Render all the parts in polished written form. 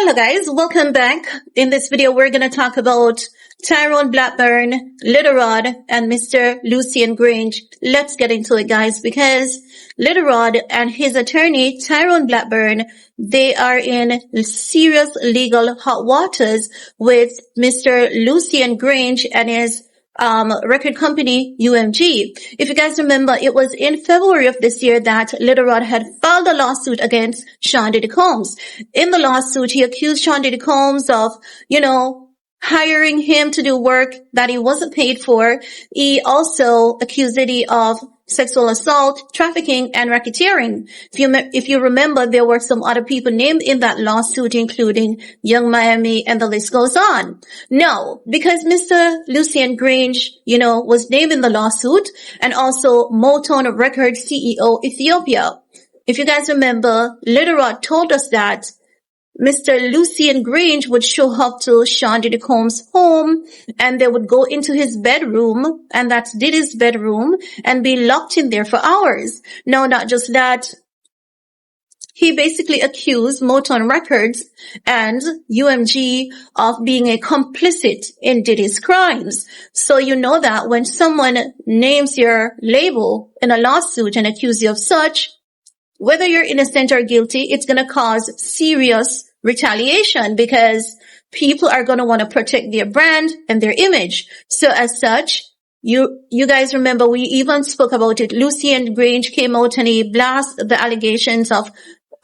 Hello guys, welcome back. In this video, we're going to talk about Tara Blackburn, Lil Rod, and Mr. Lucian Grainge. Let's get into it, guys, because Lil Rod and his attorney, Tara Blackburn, they are in serious legal hot waters with Mr. Lucian Grainge and his record company UMG. If you guys remember, it was in February of this year that Lil Rod had filed a lawsuit against Sean Diddy Combs. In the lawsuit, he accused Sean Diddy Combs of, hiring him to do work that he wasn't paid for. He accused Diddy of sexual assault, trafficking, and racketeering. If you remember, there were some other people named in that lawsuit, including Young Miami, and the list goes on. No, because Mr. Lucian Grainge, was named in the lawsuit, and also Motown Records CEO Ethiopia. If you guys remember, Lil Rod told us that Mr. Lucian Grainge would show up to Sean Diddy Combs' home, and they would go into his bedroom, and that's Diddy's bedroom, and be locked in there for hours. No, not just that. He basically accused Motown Records and UMG of being a complicit in Diddy's crimes. So you know that when someone names your label in a lawsuit and accuses you of such, whether you're innocent or guilty, it's going to cause serious retaliation because people are going to want to protect their brand and their image. So as such, you guys remember we even spoke about it. Lucian Grainge came out and he blasted the allegations of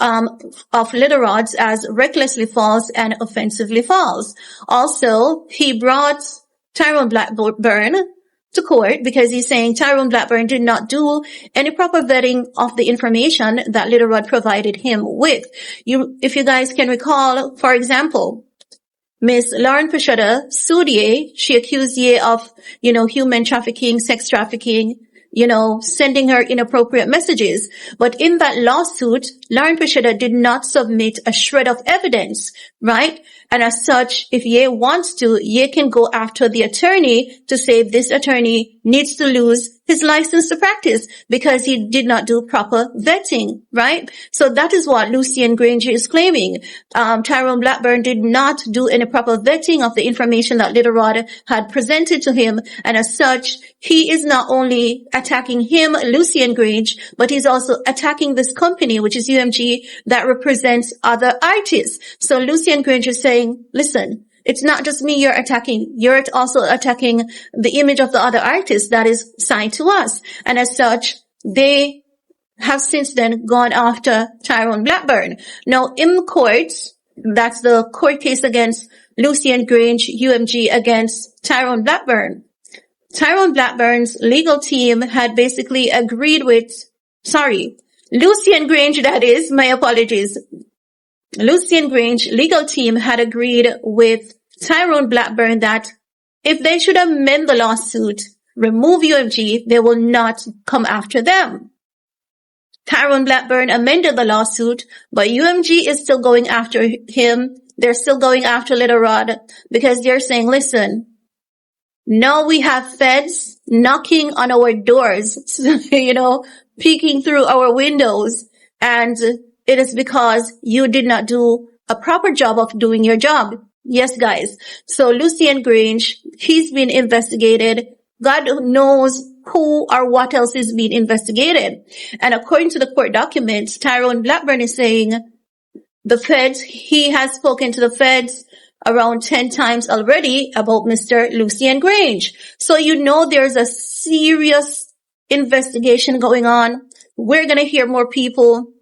Lil Rod's as recklessly false and offensively false. Also, he brought Tara Blackburn to court because he's saying Tara Blackburn did not do any proper vetting of the information that Lil Rod provided him with. If you guys can recall, for example, Miss Lauren Pashada sued Ye. She accused Ye of, human trafficking, sex trafficking, sending her inappropriate messages. But in that lawsuit, Lauren Pashada did not submit a shred of evidence, right? And as such, if Ye wants to, Ye can go after the attorney to say this attorney needs to lose his license to practice because he did not do proper vetting, right? So that is what Lucian Grainge is claiming. Tara Blackburn did not do any proper vetting of the information that Lil Rod had presented to him. And as such, he is not only attacking him, Lucian Grainge, but he's also attacking this company, which is UMG, that represents other artists. So Lucian Grainge is saying, listen, it's not just me you're attacking. You're also attacking the image of the other artists that is signed to us. And as such, they have since then gone after Tara Blackburn. Now, in the courts, that's the court case against Lucian Grainge, UMG against Tara Blackburn. Tara Blackburn's legal team had basically agreed with, Lucian Grainge, that is, my apologies. Lucian Grainge legal team had agreed with Tara Blackburn that if they should amend the lawsuit, remove UMG, they will not come after them. Tara Blackburn amended the lawsuit, but UMG is still going after him. They're still going after Lil Rod because they're saying, listen, now we have feds knocking on our doors, peeking through our windows, and it is because you did not do a proper job of doing your job. Yes, guys. So Lucian Grainge, he's been investigated. God knows who or what else is being investigated. And according to the court documents, Tara Blackburn is saying the feds, he has spoken to the feds around 10 times already about Mr. Lucian Grainge. So there's a serious investigation going on. We're going to hear more people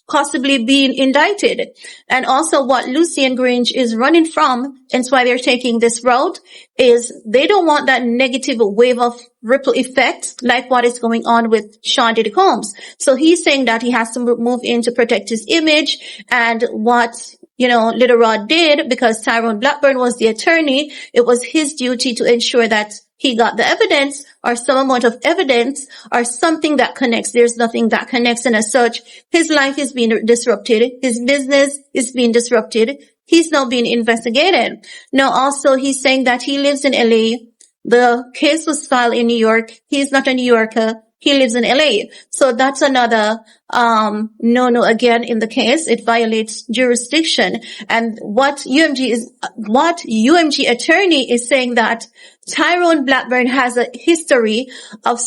possibly being indicted. And also what Lucian Grainge is running from, and that's why they're taking this route, is they don't want that negative wave of ripple effect like what is going on with Sean Diddy Combs. So he's saying that he has to move in to protect his image, and what Lil Rod did, because Tara Blackburn was the attorney, it was his duty to ensure that he got the evidence or some amount of evidence or something that connects. There's nothing that connects, and as such, his life is being disrupted. His business is being disrupted. He's now being investigated. Now also, he's saying that he lives in LA. The case was filed in New York. He's not a New Yorker. He lives in LA. So that's another no again in the case. It violates jurisdiction. And what UMG attorney is saying that Tyrone Blackburn has a history of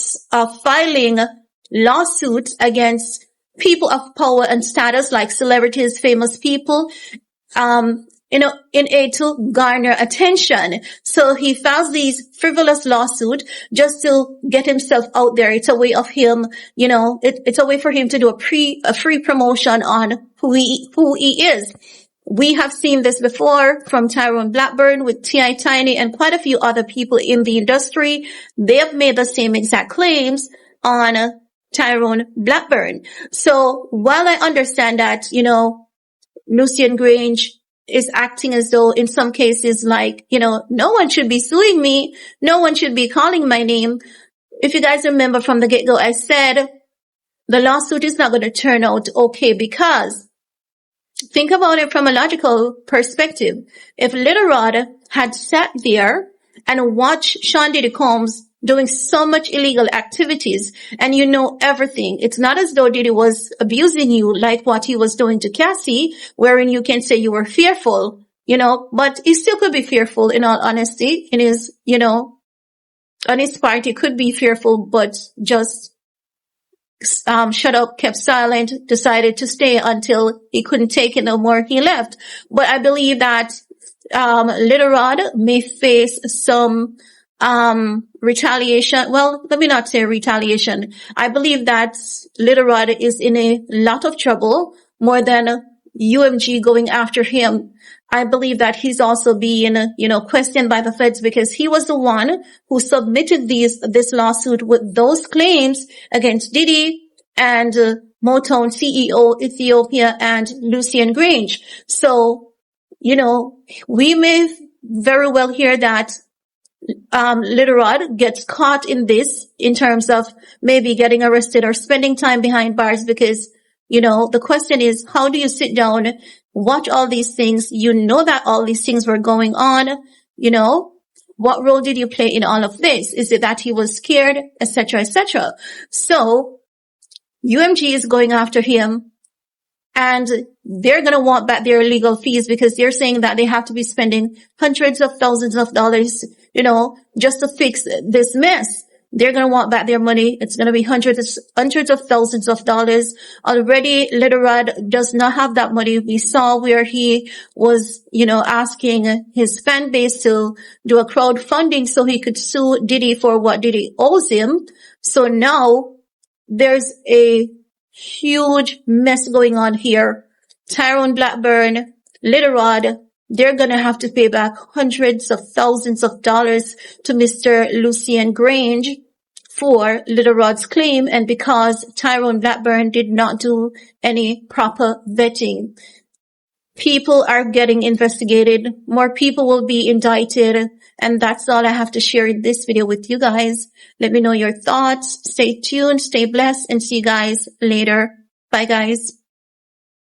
filing lawsuits against people of power and status like celebrities, famous people, in aid to garner attention. So he files these frivolous lawsuit just to get himself out there. It's a way of him, it's a way for him to do a free promotion on who he is. We have seen this before from Tyrone Blackburn with T.I. Tiny and quite a few other people in the industry. They have made the same exact claims on Tyrone Blackburn. So while I understand that, Lucian Grainge is acting as though in some cases like, no one should be suing me. No one should be calling my name. If you guys remember from the get-go, I said the lawsuit is not going to turn out okay because think about it from a logical perspective. If Lil Rod had sat there and watched Sean Diddy Combs doing so much illegal activities and everything, it's not as though Diddy was abusing you like what he was doing to Cassie, wherein you can say you were fearful, but he still could be fearful in all honesty. In his, on his part, he could be fearful, but just shut up, kept silent, decided to stay until he couldn't take it no more. He left. But I believe that Lil Rod may face some retaliation. Well, let me not say retaliation. I believe that Lil Rod is in a lot of trouble more than UMG going after him. I believe that he's also being, questioned by the feds because he was the one who submitted this lawsuit with those claims against Diddy and Motown CEO Ethiopia and Lucian Grainge. So, we may very well hear that Lil Rod gets caught in this in terms of maybe getting arrested or spending time behind bars because, the question is, how do you sit down, watch all these things? That all these things were going on, what role did you play in all of this? Is it that he was scared, etc., etc.? So UMG is going after him and they're going to want back their legal fees because they're saying that they have to be spending hundreds of thousands of dollars, just to fix this mess. They're going to want back their money. It's going to be hundreds of thousands of dollars. Already, Lil Rod does not have that money. We saw where he was, asking his fan base to do a crowdfunding so he could sue Diddy for what Diddy owes him. So now there's a huge mess going on here. Tyrone Blackburn, Lil Rod, they're going to have to pay back hundreds of thousands of dollars to Mr. Lucian Grainge for Lil Rod's claim and because Tyrone Blackburn did not do any proper vetting. People are getting investigated. More people will be indicted. And that's all I have to share in this video with you guys. Let me know your thoughts. Stay tuned, stay blessed, and see you guys later. Bye, guys.